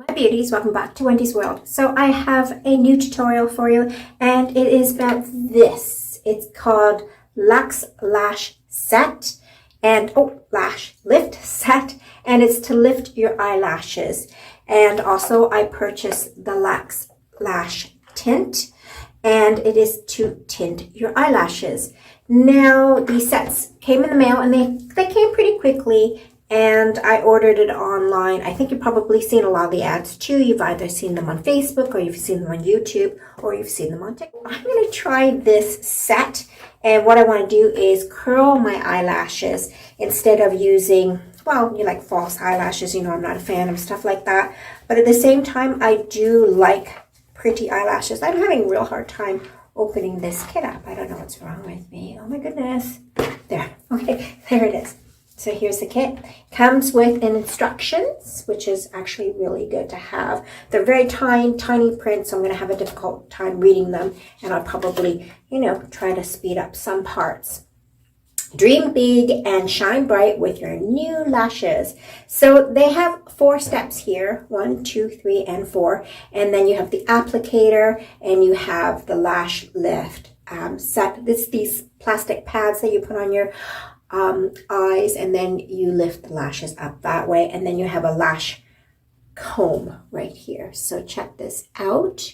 my beauties, welcome back to Wendy's World. So I have a new tutorial for you, and it is about this. It's called Luxe Lash Set and Lash Lift Set, and it's to lift your eyelashes. And also I purchased the Luxe Lash Tint, and it is to tint your eyelashes. Now these sets came in the mail, and they came pretty quickly. And I ordered it online. I think you've probably seen a lot of the ads too. You've either seen them on Facebook, or you've seen them on YouTube, or you've seen them on TikTok. I'm going to try this set. And what I want to do is curl my eyelashes instead of using, well, you like false eyelashes. You know, I'm not a fan of stuff like that. But at the same time, I do like pretty eyelashes. I'm having a real hard time opening this kit up. I don't know what's wrong with me. Oh my goodness. There. Okay, there it is. So here's the kit. Comes with an instructions, which is actually really good to have. They're very tiny print, so I'm going to have a difficult time reading them, and I'll probably, try to speed up some parts. Dream big and shine bright with your new lashes. So they have 4 steps here, 1, 2, 3, and 4. And then you have the applicator, and you have the lash lift set. These plastic pads that you put on your eyes, and then you lift the lashes up that way, and then you have a lash comb right here. So check this out.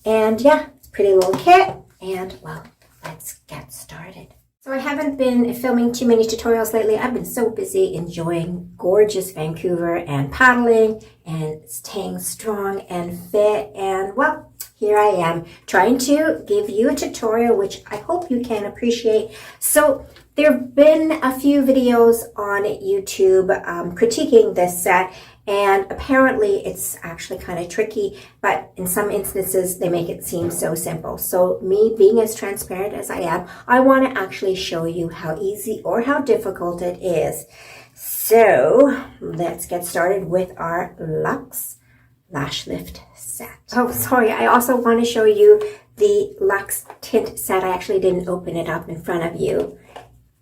And yeah, it's a pretty little kit, and well, let's get started. So I haven't been filming too many tutorials lately. I've been so busy enjoying gorgeous Vancouver and paddling and staying strong and fit, and well, here I am trying to give you a tutorial which I hope you can appreciate. So there have been a few videos on YouTube critiquing this set, and apparently it's actually kind of tricky, but in some instances they make it seem so simple. So me being as transparent as I am, I want to actually show you how easy or how difficult it is. So let's get started with our Luxe Lash Lift set. Oh, sorry, I also want to show you the Luxe Tint set. I actually didn't open it up in front of you.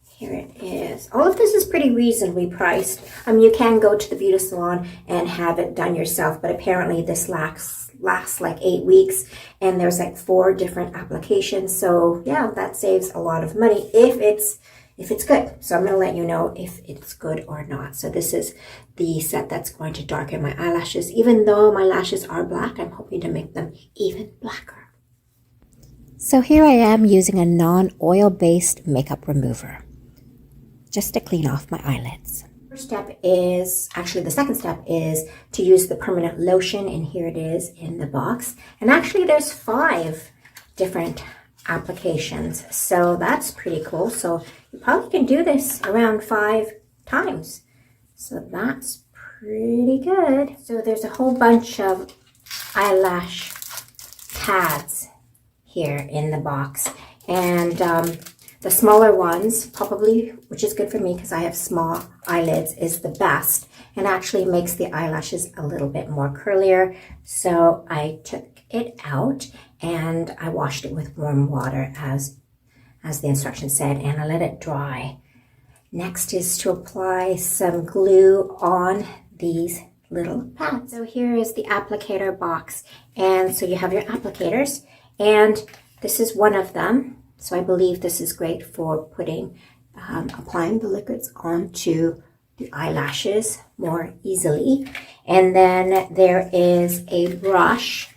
Here it is. All of this is pretty reasonably priced. You can go to the beauty salon and have it done yourself, but apparently this lasts like 8 weeks, and there's like 4 different applications. So yeah, that saves a lot of money if it's good. So I'm going to let you know if it's good or not. So this is the set that's going to darken my eyelashes. Even though my lashes are black, I'm hoping to make them even blacker. So here I am using a non-oil-based makeup remover, just to clean off my eyelids. The second step is to use the permanent lotion, and here it is in the box. And actually there's 5 different applications, so that's pretty cool. So you probably can do this around 5 times. So that's pretty good. So there's a whole bunch of eyelash pads here in the box, and the smaller ones, probably, which is good for me because I have small eyelids, is the best, and actually makes the eyelashes a little bit more curlier. So I took it out and I washed it with warm water as the instructions said, and I let it dry. Next is to apply some glue on these little pads. So here is the applicator box, and so you have your applicators, and this is one of them. So I believe this is great for applying the liquids onto the eyelashes more easily. And then there is a brush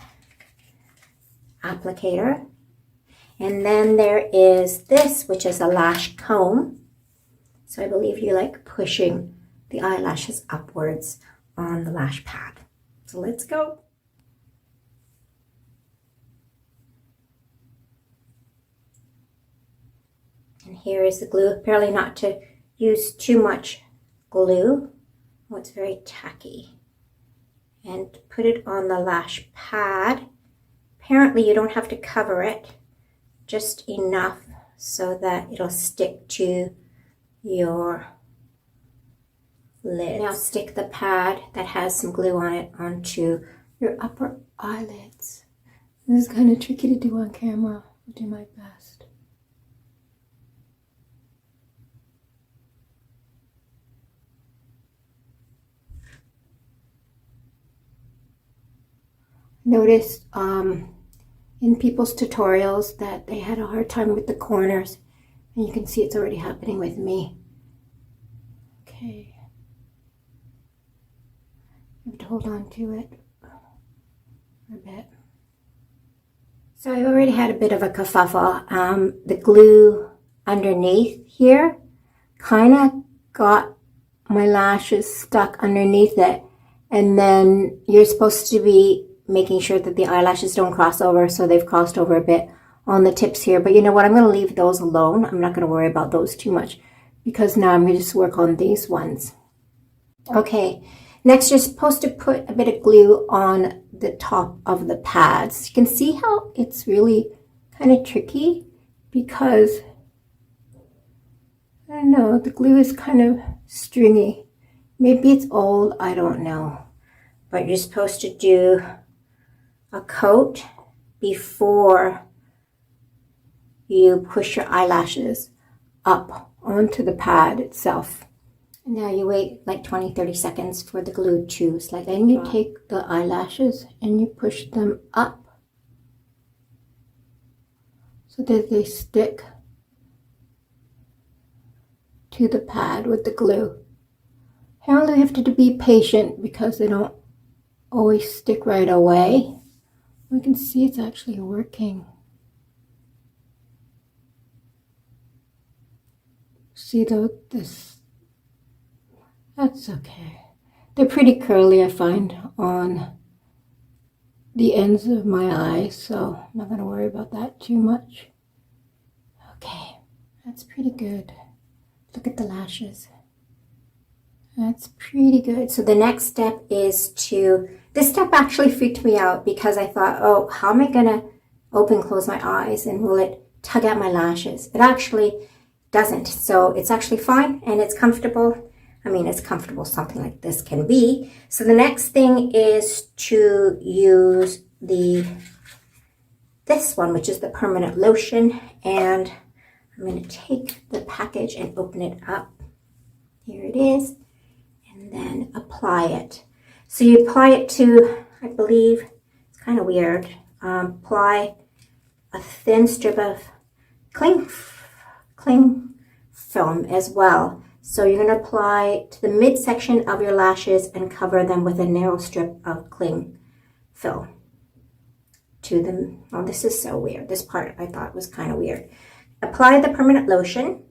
applicator. And then there is this, which is a lash comb. So I believe you like pushing the eyelashes upwards on the lash pad. So let's go. And here is the glue. Apparently not to use too much glue. Oh, it's very tacky. And put it on the lash pad. Apparently you don't have to cover it, just enough so that it'll stick to your lid. Now stick the pad that has some glue on it onto your upper eyelids. This is kind of tricky to do on camera. I'll do my best. noticed in people's tutorials that they had a hard time with the corners, and you can see it's already happening with me. Okay. You have to hold on to it for a bit. So I already had a bit of a kerfuffle. The glue underneath here kind of got my lashes stuck underneath it, and then you're supposed to be making sure that the eyelashes don't cross over, so they've crossed over a bit on the tips here. But you know what, I'm going to leave those alone. I'm not going to worry about those too much because now I'm going to just work on these ones. Okay, next you're supposed to put a bit of glue on the top of the pads. You can see how it's really kind of tricky because, I don't know, the glue is kind of stringy. Maybe it's old, I don't know. But you're supposed to do a coat before you push your eyelashes up onto the pad itself. And now you wait like 20-30 seconds for the glue to slide. Then you take the eyelashes and you push them up so that they stick to the pad with the glue. Apparently you have to be patient because they don't always stick right away. We can see it's actually working. See though, that's okay. They're pretty curly, I find, on the ends of my eyes, so I'm not going to worry about that too much. Okay, that's pretty good. Look at the lashes. That's pretty good. So the next step is this step actually freaked me out because I thought, oh, how am I going to close my eyes, and will it tug at my lashes? It actually doesn't. So it's actually fine and it's comfortable. I mean, it's comfortable, something like this can be. So the next thing is to use this one, which is the permanent lotion. And I'm going to take the package and open it up. Here it is. And then apply it. So you apply it to, I believe, it's kind of weird. Apply a thin strip of cling film as well. So you're going to apply to the midsection of your lashes and cover them with a narrow strip of cling film. Oh, this is so weird. This part I thought was kind of weird. Apply the permanent lotion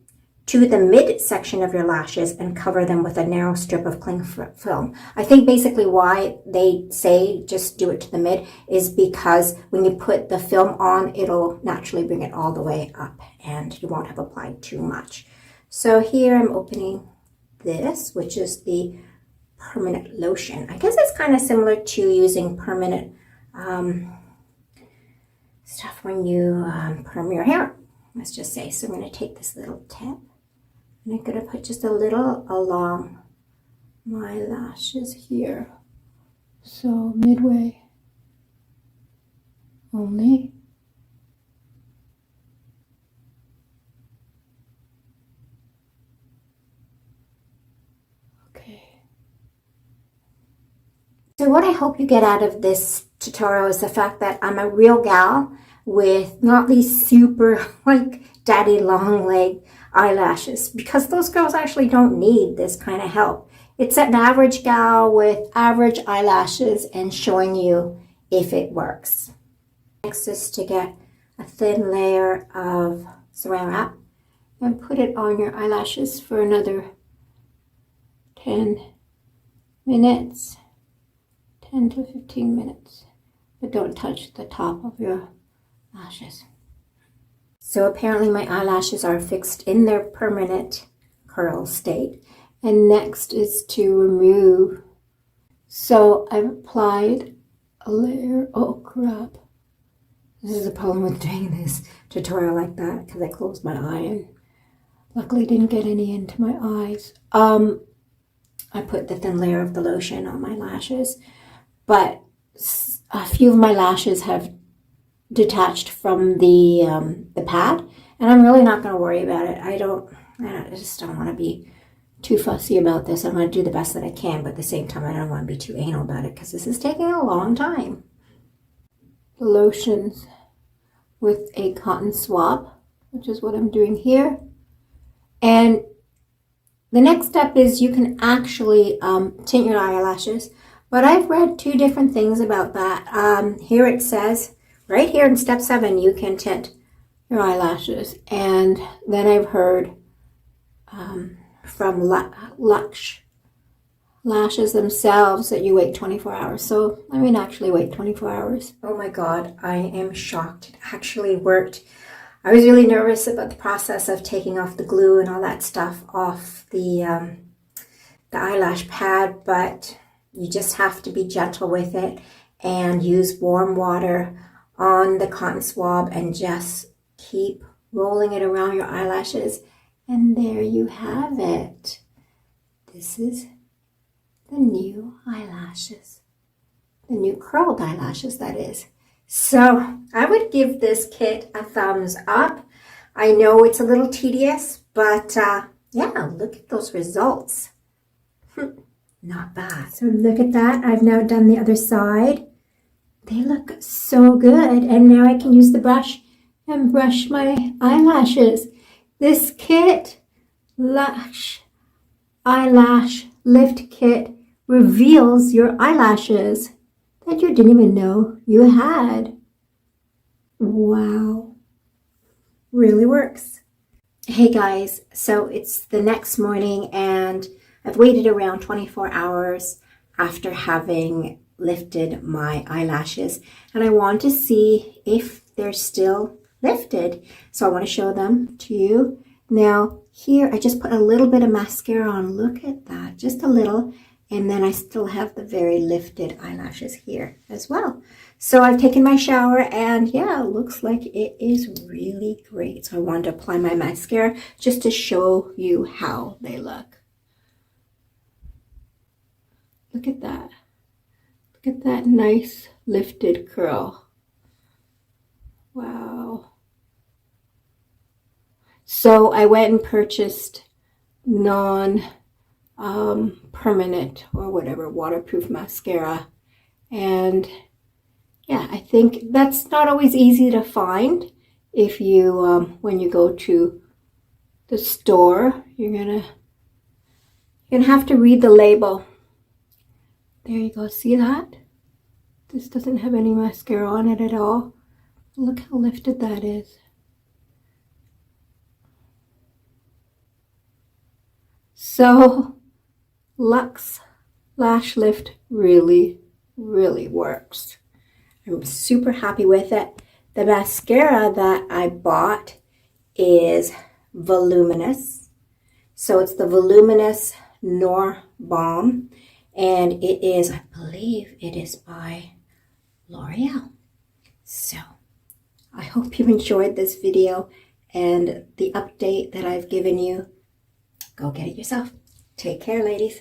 to the midsection of your lashes and cover them with a narrow strip of cling film. I think basically why they say just do it to the mid is because when you put the film on, it'll naturally bring it all the way up and you won't have applied too much. So here I'm opening this, which is the permanent lotion. I guess it's kind of similar to using permanent stuff when you perm your hair, let's just say. So I'm going to take this little tip and I'm going to put just a little along my lashes here. So midway only. So what I hope you get out of this tutorial is the fact that I'm a real gal with not these super like daddy long leg eyelashes, because those girls actually don't need this kind of help. It's an average gal with average eyelashes and showing you if it works. Next is to get a thin layer of saran wrap and put it on your eyelashes for another 10 minutes. 10 to 15 minutes, but don't touch the top of your lashes. So apparently my eyelashes are fixed in their permanent curl state. And next is to remove. So I've applied a layer, oh crap. This is the problem with doing this tutorial like that, because I closed my eye and luckily didn't get any into my eyes. I put the thin layer of the lotion on my lashes. But a few of my lashes have detached from the pad, and I'm really not going to worry about it. I just don't want to be too fussy about this. I'm going to do the best that I can, but at the same time, I don't want to be too anal about it because this is taking a long time. the lotions with a cotton swab, which is what I'm doing here. And the next step is you can actually tint your eyelashes. But I've read two different things about that. Here it says, right here in step 7, you can tint your eyelashes. And then I've heard from Luxe Lashes themselves that you wait 24 hours. So I mean actually wait 24 hours. Oh my god, I am shocked. It actually worked. I was really nervous about the process of taking off the glue and all that stuff off the eyelash pad, but you just have to be gentle with it and use warm water on the cotton swab and just keep rolling it around your eyelashes. And there you have it. This is the new eyelashes. The new curled eyelashes, that is. So I would give this kit a thumbs up. I know it's a little tedious, but yeah, look at those results. Not bad. So look at that. I've now done the other side. They look so good. And now I can use the brush and brush my eyelashes. This kit, Luxe Eyelash Lift Kit, reveals your eyelashes that you didn't even know you had. Wow. Really works. Hey guys, so it's the next morning and I've waited around 24 hours after having lifted my eyelashes, and I want to see if they're still lifted. So I want to show them to you. Now here I just put a little bit of mascara on. Look at that, just a little. And then I still have the very lifted eyelashes here as well. So I've taken my shower and yeah, it looks like it is really great. So I wanted to apply my mascara just to show you how they look. Look at that. Look at that nice lifted curl. Wow. So I went and purchased permanent or whatever waterproof mascara, and yeah, I think that's not always easy to find. If you when you go to the store, you're gonna have to read the label. There you go, see that? This doesn't have any mascara on it at all. Look how lifted that is. So Luxe Lash Lift really, really works. I'm super happy with it. The mascara that I bought is voluminous. So it's the Voluminous Noir Balm, and it is, I believe it is by L'Oreal. So I hope you enjoyed this video and the update that I've given you. Go get it yourself. Take care, ladies.